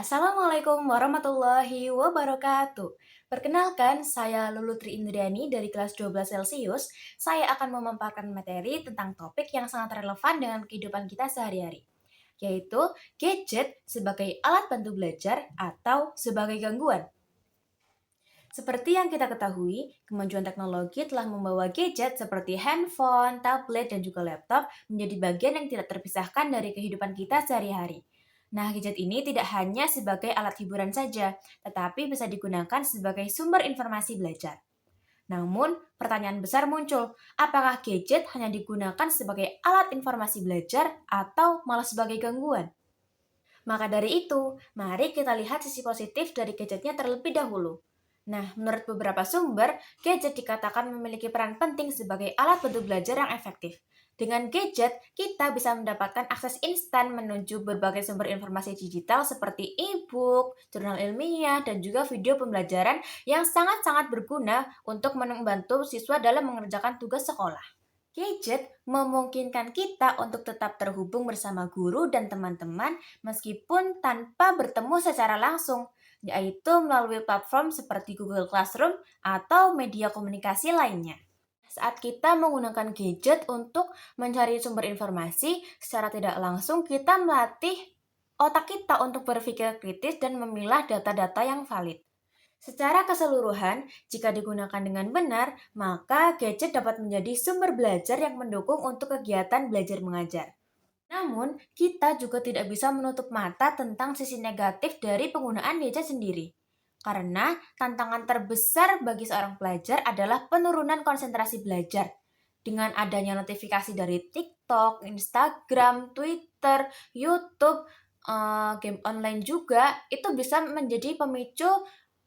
Assalamualaikum warahmatullahi wabarakatuh. Perkenalkan, saya Lulutri Indriani dari kelas 12 Celsius. Saya akan memaparkan materi tentang topik yang sangat relevan dengan kehidupan kita sehari-hari, yaitu gadget sebagai alat bantu belajar atau sebagai gangguan. Seperti yang kita ketahui, kemajuan teknologi telah membawa gadget seperti handphone, tablet, dan juga laptop menjadi bagian yang tidak terpisahkan dari kehidupan kita sehari-hari. Nah, gadget ini tidak hanya sebagai alat hiburan saja, tetapi bisa digunakan sebagai sumber informasi belajar. Namun, pertanyaan besar muncul, apakah gadget hanya digunakan sebagai alat informasi belajar atau malah sebagai gangguan? Maka dari itu, mari kita lihat sisi positif dari gadgetnya terlebih dahulu. Nah, menurut beberapa sumber, gadget dikatakan memiliki peran penting sebagai alat bantu belajar yang efektif. Dengan gadget, kita bisa mendapatkan akses instan menuju berbagai sumber informasi digital seperti e-book, jurnal ilmiah, dan juga video pembelajaran yang sangat-sangat berguna untuk membantu siswa dalam mengerjakan tugas sekolah. Gadget memungkinkan kita untuk tetap terhubung bersama guru dan teman-teman meskipun tanpa bertemu secara langsung, yaitu melalui platform seperti Google Classroom atau media komunikasi lainnya. Saat kita menggunakan gadget untuk mencari sumber informasi, secara tidak langsung kita melatih otak kita untuk berpikir kritis dan memilah data-data yang valid. Secara keseluruhan, jika digunakan dengan benar, maka gadget dapat menjadi sumber belajar yang mendukung untuk kegiatan belajar mengajar. Namun, kita juga tidak bisa menutup mata tentang sisi negatif dari penggunaan gadget sendiri. Karena tantangan terbesar bagi seorang pelajar adalah penurunan konsentrasi belajar. Dengan adanya notifikasi dari TikTok, Instagram, Twitter, YouTube, game online juga, itu bisa menjadi pemicu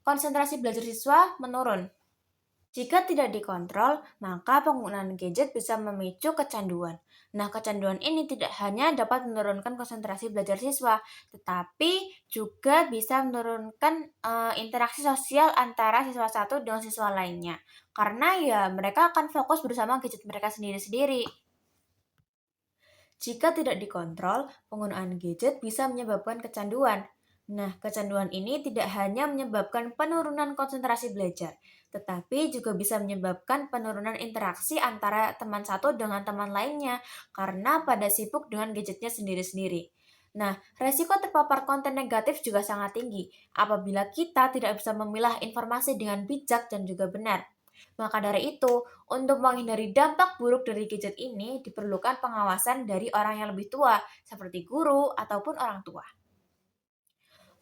konsentrasi belajar siswa menurun. Jika tidak dikontrol, maka penggunaan gadget bisa memicu kecanduan. Nah, kecanduan ini tidak hanya dapat menurunkan konsentrasi belajar siswa, tetapi juga bisa menurunkan interaksi sosial antara siswa satu dengan siswa lainnya. Karena ya mereka akan fokus bersama gadget mereka sendiri-sendiri. Jika tidak dikontrol, penggunaan gadget bisa menyebabkan kecanduan. Nah, kecanduan ini tidak hanya menyebabkan penurunan konsentrasi belajar, tetapi juga bisa menyebabkan penurunan interaksi antara teman satu dengan teman lainnya karena pada sibuk dengan gadgetnya sendiri-sendiri. Nah, resiko terpapar konten negatif juga sangat tinggi apabila kita tidak bisa memilah informasi dengan bijak dan juga benar. Maka dari itu, untuk menghindari dampak buruk dari gadget ini diperlukan pengawasan dari orang yang lebih tua, seperti guru ataupun orang tua.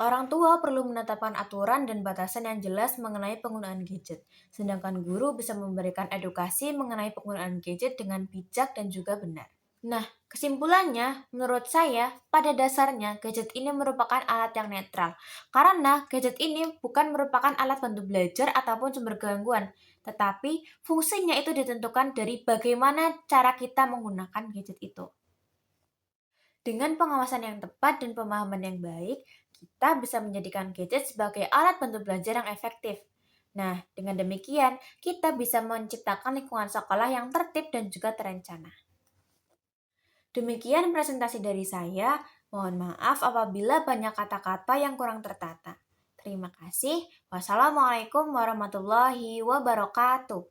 Orang tua perlu menetapkan aturan dan batasan yang jelas mengenai penggunaan gadget, sedangkan guru bisa memberikan edukasi mengenai penggunaan gadget dengan bijak dan juga benar. Nah, kesimpulannya, menurut saya, pada dasarnya gadget ini merupakan alat yang netral. Karena gadget ini bukan merupakan alat bantu belajar ataupun sumber gangguan, tetapi fungsinya itu ditentukan dari bagaimana cara kita menggunakan gadget itu. Dengan pengawasan yang tepat dan pemahaman yang baik, kita bisa menjadikan gadget sebagai alat bantu belajar yang efektif. Nah, dengan demikian, kita bisa menciptakan lingkungan sekolah yang tertib dan juga terencana. Demikian presentasi dari saya. Mohon maaf apabila banyak kata-kata yang kurang tertata. Terima kasih. Wassalamualaikum warahmatullahi wabarakatuh.